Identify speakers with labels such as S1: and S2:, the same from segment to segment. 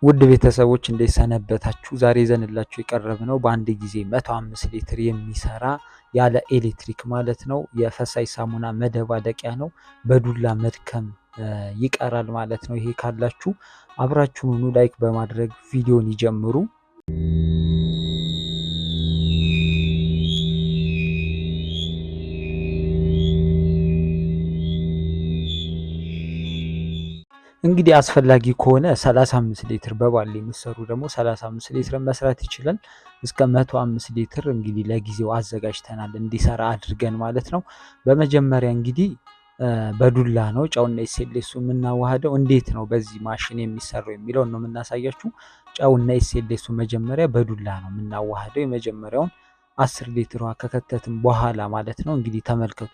S1: ውድ ቤተሰቦች እንዴት ሰነበታችሁ? ዛሬ ይዘንላችሁ የቀረብነው በአንድ ጊዜ 105 ሊትር የሚሰራ ያለ ኤሌክትሪክ ማለት ነው የፈሳሽ ሳሙና መደባለቂያ ነው። በዱላ መድከም ይቀራል ማለት ነው። ይሄ ካላችሁ አብራችሁኑ ላይክ በማድረግ ቪዲዮን ይጀምሩ። እንግዲህ አስፈላጊ ከሆነ 35 ሊትር በባሊ የሚሰሩ ደግሞ 35 ሊትር መስራት ይችላል። እስከ 105 ሊትር እንግዲህ ለጊዜው አዘጋጅተናል እንዲሰራ አድርገን ማለት ነው። በመጀመሪያ እንግዲህ በዱላ ነው ጨውና ኤስኤልኤሱ የምናዋህደው። እንዴት ነው በዚህ ማሽን የሚሰራው የሚለውን ነው የምናሳያችሁ። ጨውና ኤስኤልኤሱ መጀመሪያ በዱላ ነው የምናዋህደው። የመጀመሪያውን 10 ሊትር ውሃ ከከተትን በኋላ ማለት ነው። እንግዲህ ተመልከቱ።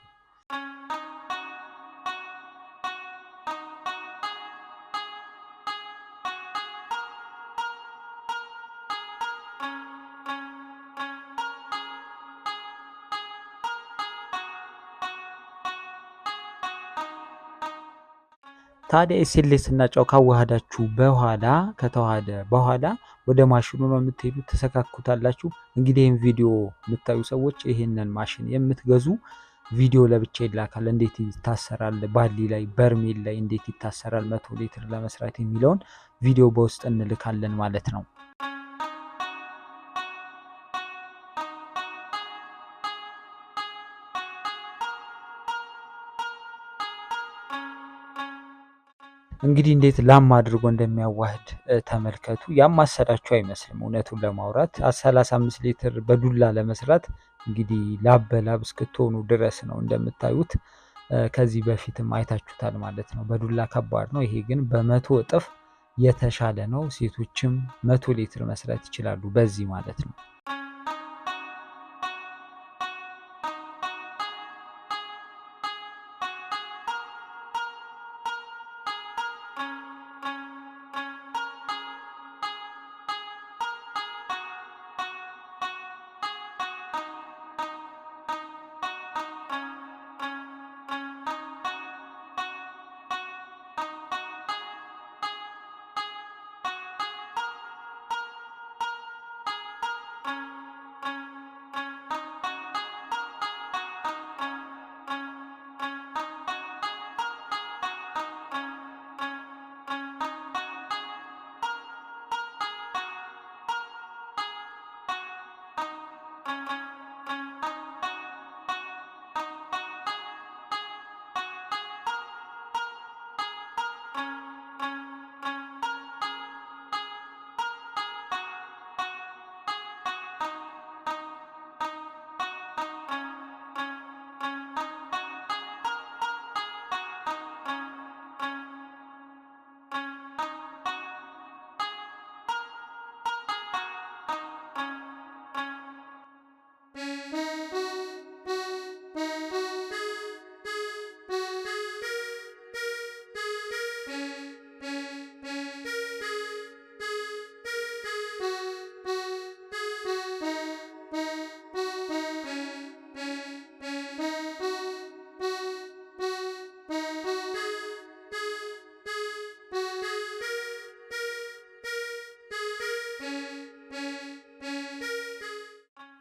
S1: ታዲያ ኤስኤልኤስ እና ጨው ካዋሃዳችሁ በኋላ ከተዋሃደ በኋላ ወደ ማሽኑ ነው የምትሄዱት፣ ተሰካኩታላችሁ። እንግዲህ ይህን ቪዲዮ የምታዩ ሰዎች ይሄንን ማሽን የምትገዙ ቪዲዮ ለብቻ ይላካል። እንዴት ይታሰራል፣ ባሊ ላይ በርሜል ላይ እንዴት ይታሰራል 100 ሊትር ለመስራት የሚለውን ቪዲዮ በውስጥ እንልካለን ማለት ነው። እንግዲህ እንዴት ላም አድርጎ እንደሚያዋህድ ተመልከቱ። ያማሰላችሁ አይመስልም እውነቱን ለማውራት 35 ሊትር በዱላ ለመስራት እንግዲህ ላብ በላብ እስክትሆኑ ድረስ ነው እንደምታዩት። ከዚህ በፊትም አይታችሁታል ማለት ነው። በዱላ ከባድ ነው። ይሄ ግን በመቶ እጥፍ የተሻለ ነው። ሴቶችም 100 ሊትር መስራት ይችላሉ በዚህ ማለት ነው።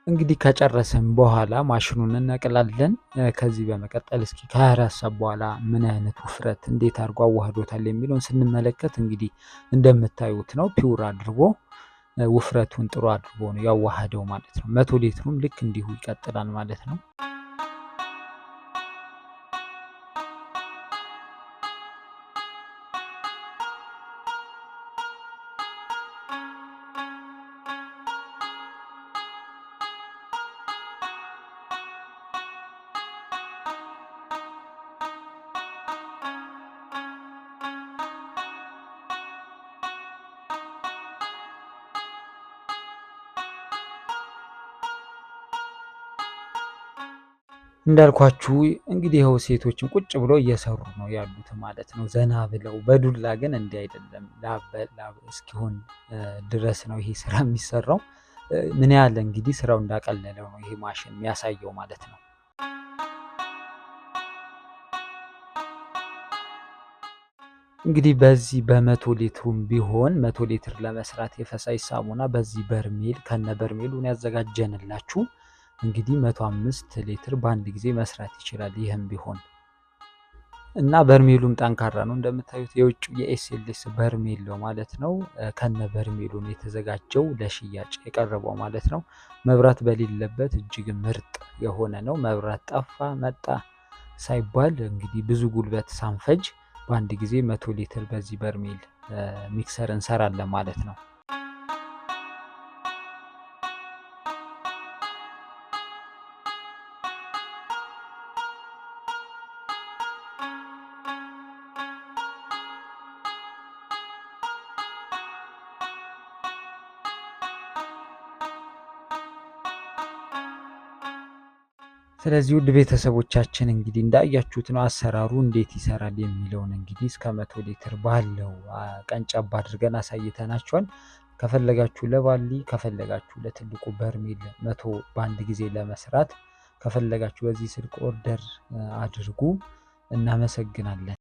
S1: እንግዲህ ከጨረሰን በኋላ ማሽኑን እናቀላለን። ከዚህ በመቀጠል እስኪ ከ24 ሰዓት በኋላ ምን አይነት ውፍረት እንዴት አድርጎ አዋህዶታል የሚለውን ስንመለከት እንግዲህ እንደምታዩት ነው። ፒውር አድርጎ ውፍረቱን ጥሩ አድርጎ ነው ያዋሃደው ማለት ነው። 100 ሊትሩም ልክ እንዲሁ ይቀጥላል ማለት ነው። እንዳልኳችሁ እንግዲህ ይኸው ሴቶችን ቁጭ ብሎ እየሰሩ ነው ያሉት ማለት ነው፣ ዘና ብለው። በዱላ ግን እንዲህ አይደለም፣ ላብ እስኪሆን ድረስ ነው ይሄ ስራ የሚሰራው። ምን ያህል እንግዲህ ስራው እንዳቀለለው ነው ይሄ ማሽን የሚያሳየው ማለት ነው። እንግዲህ በዚህ በ100 ሊትሩም ቢሆን 100 ሊትር ለመስራት የፈሳሽ ሳሙና በዚህ በርሜል ከነ በርሜሉን ያዘጋጀንላችሁ እንግዲህ 105 ሊትር በአንድ ጊዜ መስራት ይችላል። ይህም ቢሆን እና በርሜሉም ጠንካራ ነው እንደምታዩት የውጭ የኤስኤልኤስ በርሜል ነው ማለት ነው። ከነ በርሜሉ ነው የተዘጋጀው ለሽያጭ የቀረበው ማለት ነው። መብራት በሌለበት እጅግ ምርጥ የሆነ ነው። መብራት ጠፋ መጣ ሳይባል እንግዲህ ብዙ ጉልበት ሳንፈጅ በአንድ ጊዜ 100 ሊትር በዚህ በርሜል ሚክሰር እንሰራለን ማለት ነው። ስለዚህ ውድ ቤተሰቦቻችን እንግዲህ እንዳያችሁት ነው አሰራሩ እንዴት ይሰራል የሚለውን እንግዲህ እስከ 100 ሊትር ባለው ቀንጨብ አድርገን አሳይተናችኋል። ከፈለጋችሁ ለባሊ ከፈለጋችሁ ለትልቁ በርሜል 100 በአንድ ጊዜ ለመስራት ከፈለጋችሁ በዚህ ስልክ ኦርደር አድርጉ። እናመሰግናለን።